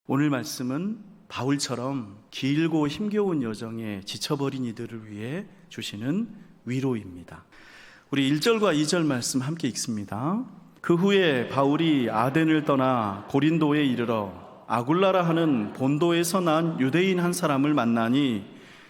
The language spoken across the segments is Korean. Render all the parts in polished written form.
오늘 말씀은 바울처럼 길고 힘겨운 여정에 지쳐버린 이들을 위해 주시는 위로입니다. 우리 1절과 2절 말씀 함께 읽습니다. 그 후에 바울이 아덴을 떠나 고린도에 이르러 아굴라라 하는 본도에서 난 유대인 한 사람을 만나니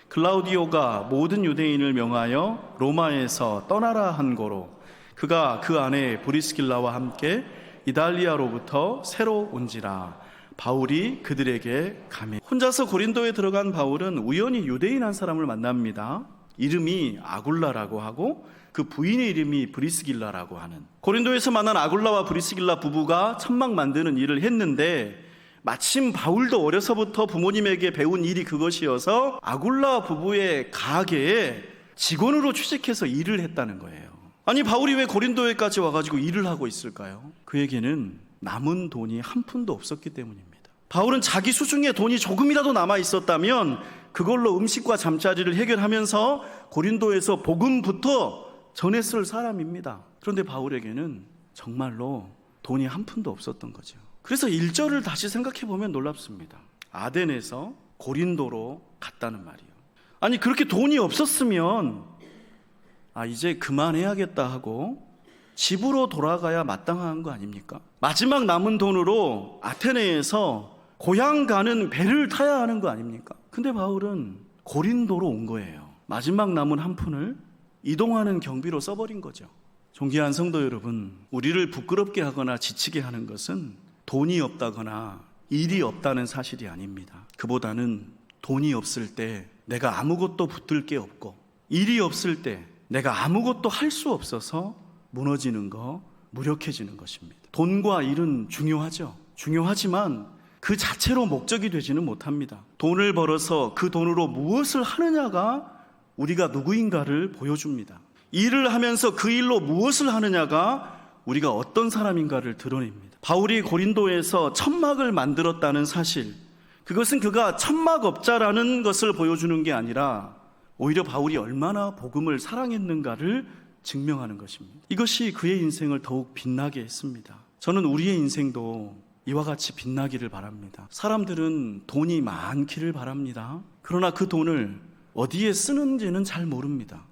클라우디오가 모든 유대인을 명하여 로마에서 떠나라 한 고로 그가 그 안에 브리스길라와 함께 이달리아로부터 새로 온지라. 바울이 그들에게 가매. 혼자서 고린도에 들어간 바울은 우연히 유대인 한 사람을 만납니다. 이름이 아굴라라고 하고 그 부인의 이름이 브리스길라라고 하는, 고린도에서 만난 아굴라와 브리스길라 부부가 천막 만드는 일을 했는데 마침 바울도 어려서부터 부모님에게 배운 일이 그것이어서 아굴라 부부의 가게에 직원으로 취직해서 일을 했다는 거예요. 아니, 바울이 왜 고린도에까지 와가지고 일을 하고 있을까요? 그에게는 남은 돈이 한 푼도 없었기 때문입니다. 바울은 자기 수중에 돈이 조금이라도 남아 있었다면 그걸로 음식과 잠자리를 해결하면서 고린도에서 복음부터 전했을 사람입니다. 그런데 바울에게는 정말로 돈이 한 푼도 없었던 거죠. 그래서 1절을 다시 생각해 보면 놀랍습니다. 아덴에서 고린도로 갔다는 말이에요. 아니, 그렇게 돈이 없었으면 이제 그만해야겠다 하고 집으로 돌아가야 마땅한 거 아닙니까? 마지막 남은 돈으로 아테네에서 고향 가는 배를 타야 하는 거 아닙니까? 근데 바울은 고린도로 온 거예요. 마지막 남은 한 푼을 이동하는 경비로 써버린 거죠. 존귀한 성도 여러분, 우리를 부끄럽게 하거나 지치게 하는 것은 돈이 없다거나 일이 없다는 사실이 아닙니다. 그보다는 돈이 없을 때 내가 아무것도 붙들 게 없고, 일이 없을 때 내가 아무것도 할 수 없어서 무너지는 거, 무력해지는 것입니다. 돈과 일은 중요하죠. 중요하지만 그 자체로 목적이 되지는 못합니다. 돈을 벌어서 그 돈으로 무엇을 하느냐가 우리가 누구인가를 보여줍니다. 일을 하면서 그 일로 무엇을 하느냐가 우리가 어떤 사람인가를 드러냅니다. 바울이 고린도에서 천막을 만들었다는 사실, 그것은 그가 천막업자라는 것을 보여주는 게 아니라 오히려 바울이 얼마나 복음을 사랑했는가를 증명하는 것입니다. 이것이 그의 인생을 더욱 빛나게 했습니다. 저는 우리의 인생도 이와 같이 빛나기를 바랍니다. 사람들은 돈이 많기를 바랍니다. 그러나 그 돈을 어디에 쓰는지는 잘 모릅니다.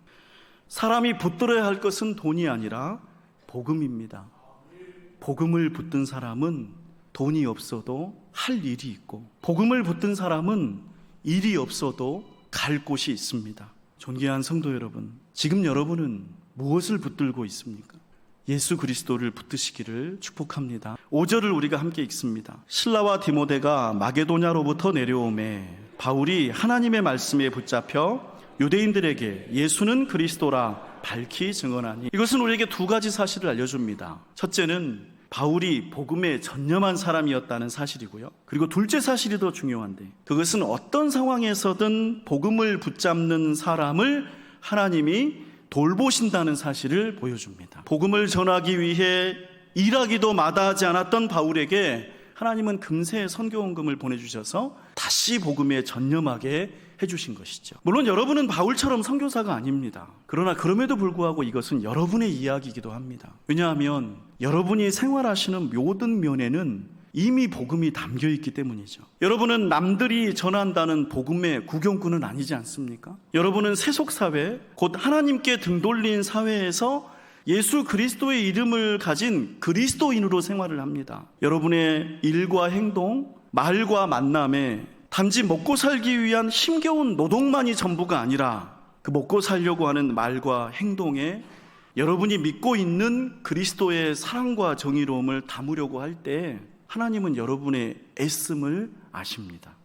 사람이 붙들어야 할 것은 돈이 아니라 복음입니다. 복음을 붙든 사람은 돈이 없어도 할 일이 있고, 복음을 붙든 사람은 일이 없어도 갈 곳이 있습니다. 존귀한 성도 여러분, 지금 여러분은 무엇을 붙들고 있습니까? 예수 그리스도를 붙드시기를 축복합니다. 5절을 우리가 함께 읽습니다. 실라와 디모데가 마게도냐로부터 내려오매 바울이 하나님의 말씀에 붙잡혀 유대인들에게 예수는 그리스도라 밝히 증언하니. 이것은 우리에게 두 가지 사실을 알려줍니다. 첫째는 바울이 복음에 전념한 사람이었다는 사실이고요. 그리고 둘째 사실이 더 중요한데, 그것은 어떤 상황에서든 복음을 붙잡는 사람을 하나님이 돌보신다는 사실을 보여줍니다. 복음을 전하기 위해 일하기도 마다하지 않았던 바울에게 하나님은 금세 선교원금을 보내주셔서 다시 복음에 전념하게 해주신 것이죠. 물론 여러분은 바울처럼 선교사가 아닙니다. 그러나 그럼에도 불구하고 이것은 여러분의 이야기이기도 합니다. 왜냐하면 여러분이 생활하시는 모든 면에는 이미 복음이 담겨있기 때문이죠. 여러분은 남들이 전한다는 복음의 구경꾼은 아니지 않습니까? 여러분은 세속사회, 곧 하나님께 등 돌린 사회에서 예수 그리스도의 이름을 가진 그리스도인으로 생활을 합니다. 여러분의 일과 행동, 말과 만남에 단지 먹고 살기 위한 힘겨운 노동만이 전부가 아니라 그 먹고 살려고 하는 말과 행동에 여러분이 믿고 있는 그리스도의 사랑과 정의로움을 담으려고 할 때 하나님은 여러분의 애씀을 아십니다.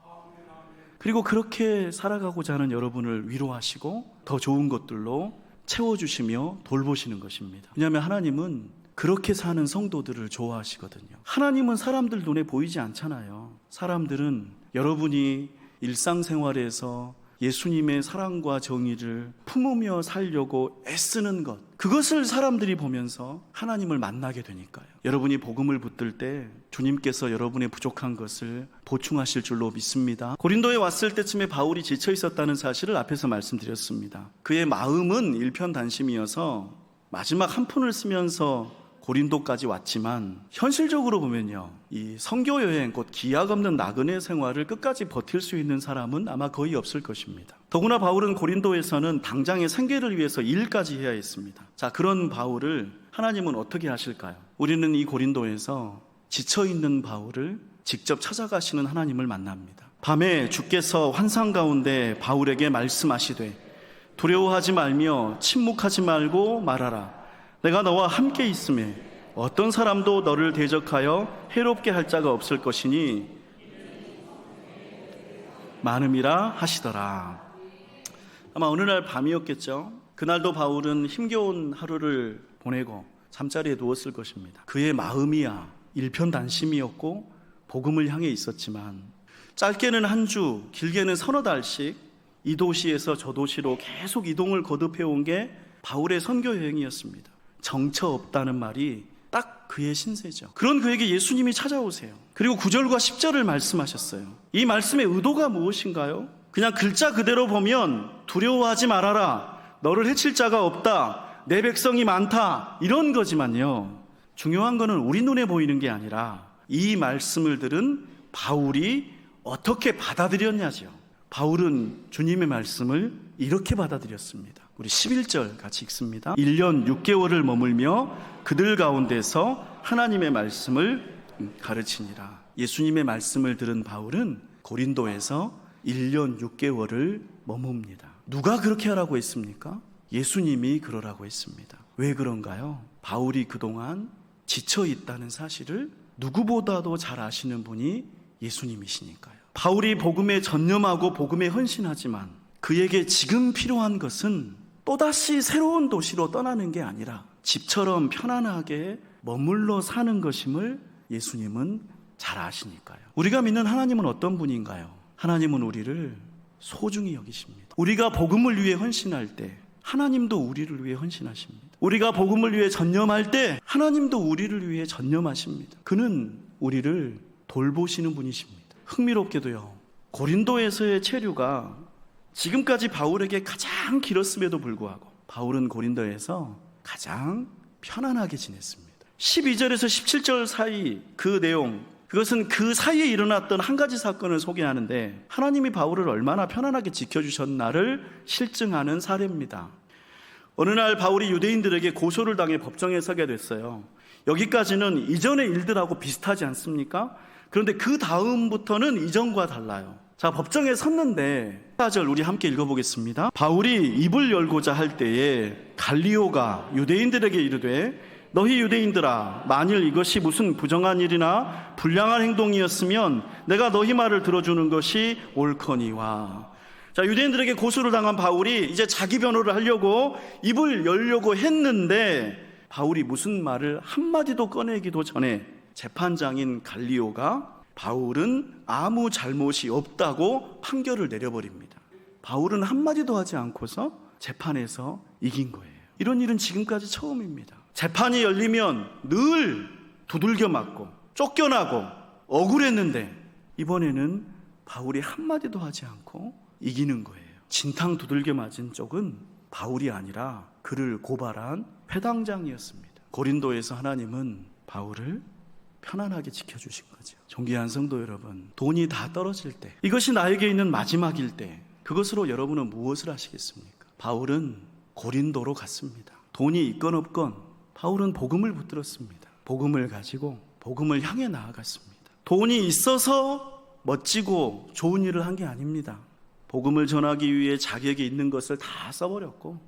그리고 그렇게 살아가고자 하는 여러분을 위로하시고 더 좋은 것들로 채워주시며 돌보시는 것입니다. 왜냐하면 하나님은 그렇게 사는 성도들을 좋아하시거든요. 하나님은 사람들 눈에 보이지 않잖아요. 사람들은 여러분이 일상생활에서 예수님의 사랑과 정의를 품으며 살려고 애쓰는 것, 그것을 사람들이 보면서 하나님을 만나게 되니까요. 여러분이 복음을 붙들 때 주님께서 여러분의 부족한 것을 보충하실 줄로 믿습니다. 고린도에 왔을 때쯤에 바울이 지쳐 있었다는 사실을 앞에서 말씀드렸습니다. 그의 마음은 일편단심이어서 마지막 한 푼을 쓰면서 고린도까지 왔지만 현실적으로 보면요, 이 선교 여행, 곧 기약 없는 나그네 생활을 끝까지 버틸 수 있는 사람은 아마 거의 없을 것입니다. 더구나 바울은 고린도에서는 당장의 생계를 위해서 일까지 해야 했습니다. 자, 그런 바울을 하나님은 어떻게 하실까요? 우리는 이 고린도에서 지쳐있는 바울을 직접 찾아가시는 하나님을 만납니다. 밤에 주께서 환상 가운데 바울에게 말씀하시되 두려워하지 말며 침묵하지 말고 말하라. 내가 너와 함께 있음에 어떤 사람도 너를 대적하여 해롭게 할 자가 없을 것이니 많음이라 하시더라. 아마 어느 날 밤이었겠죠. 그날도 바울은 힘겨운 하루를 보내고 잠자리에 누웠을 것입니다. 그의 마음이야 일편단심이었고 복음을 향해 있었지만 짧게는 한 주, 길게는 서너 달씩 이 도시에서 저 도시로 계속 이동을 거듭해온 게 바울의 선교 여행이었습니다. 정처 없다는 말이 딱 그의 신세죠. 그런 그에게 예수님이 찾아오세요. 그리고 9절과 10절을 말씀하셨어요. 이 말씀의 의도가 무엇인가요? 그냥 글자 그대로 보면 두려워하지 말아라, 너를 해칠 자가 없다, 내 백성이 많다, 이런 거지만요, 중요한 거는 우리 눈에 보이는 게 아니라 이 말씀을 들은 바울이 어떻게 받아들였냐죠. 바울은 주님의 말씀을 이렇게 받아들였습니다. 우리 11절 같이 읽습니다. 1년 6개월을 머물며 그들 가운데서 하나님의 말씀을 가르치니라. 예수님의 말씀을 들은 바울은 고린도에서 1년 6개월을 머뭅니다. 누가 그렇게 하라고 했습니까? 예수님이 그러라고 했습니다. 왜 그런가요? 바울이 그동안 지쳐 있다는 사실을 누구보다도 잘 아시는 분이 예수님이시니까요. 바울이 복음에 전념하고 복음에 헌신하지만 그에게 지금 필요한 것은 또다시 새로운 도시로 떠나는 게 아니라 집처럼 편안하게 머물러 사는 것임을 예수님은 잘 아시니까요. 우리가 믿는 하나님은 어떤 분인가요? 하나님은 우리를 소중히 여기십니다. 우리가 복음을 위해 헌신할 때 하나님도 우리를 위해 헌신하십니다. 우리가 복음을 위해 전념할 때 하나님도 우리를 위해 전념하십니다. 그는 우리를 돌보시는 분이십니다. 흥미롭게도요, 고린도에서의 체류가 지금까지 바울에게 가장 길었음에도 불구하고 바울은 고린도에서 가장 편안하게 지냈습니다. 12절에서 17절 사이 그 내용, 그것은 그 사이에 일어났던 한 가지 사건을 소개하는데 하나님이 바울을 얼마나 편안하게 지켜주셨나를 실증하는 사례입니다. 어느 날 바울이 유대인들에게 고소를 당해 법정에 서게 됐어요. 여기까지는 이전의 일들하고 비슷하지 않습니까? 그런데 그 다음부터는 이전과 달라요. 자, 법정에 섰는데 4절 우리 함께 읽어보겠습니다. 바울이 입을 열고자 할 때에 갈리오가 유대인들에게 이르되 너희 유대인들아, 만일 이것이 무슨 부정한 일이나 불량한 행동이었으면 내가 너희 말을 들어주는 것이 옳거니와. 자, 유대인들에게 고소를 당한 바울이 이제 자기 변호를 하려고 입을 열려고 했는데 바울이 무슨 말을 한마디도 꺼내기도 전에 재판장인 갈리오가 바울은 아무 잘못이 없다고 판결을 내려버립니다. 바울은 한마디도 하지 않고서 재판에서 이긴 거예요. 이런 일은 지금까지 처음입니다. 재판이 열리면 늘 두들겨 맞고 쫓겨나고 억울했는데 이번에는 바울이 한마디도 하지 않고 이기는 거예요. 진탕 두들겨 맞은 쪽은 바울이 아니라 그를 고발한 회당장이었습니다. 고린도에서 하나님은 바울을 편안하게 지켜주신 거죠. 존귀한 성도 여러분, 돈이 다 떨어질 때, 이것이 나에게 있는 마지막일 때 그것으로 여러분은 무엇을 하시겠습니까? 바울은 고린도로 갔습니다. 돈이 있건 없건 바울은 복음을 붙들었습니다. 복음을 가지고 복음을 향해 나아갔습니다. 돈이 있어서 멋지고 좋은 일을 한 게 아닙니다. 복음을 전하기 위해 자기에게 있는 것을 다 써버렸고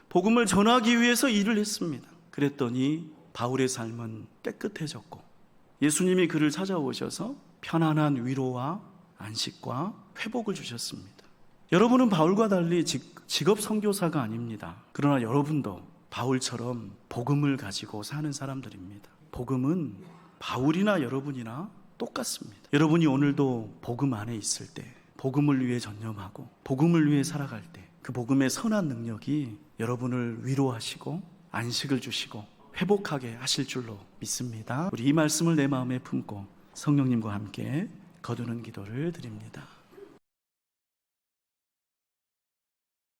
복음을 전하기 위해서 일을 했습니다. 그랬더니 바울의 삶은 깨끗해졌고 예수님이 그를 찾아오셔서 편안한 위로와 안식과 회복을 주셨습니다. 여러분은 바울과 달리 직업 선교사가 아닙니다. 그러나 여러분도 바울처럼 복음을 가지고 사는 사람들입니다. 복음은 바울이나 여러분이나 똑같습니다. 여러분이 오늘도 복음 안에 있을 때, 복음을 위해 전념하고 복음을 위해 살아갈 때 그 복음의 선한 능력이 여러분을 위로하시고 안식을 주시고 회복하게 하실 줄로 믿습니다. 우리 이 말씀을 내 마음에 품고 성령님과 함께 거두는 기도를 드립니다.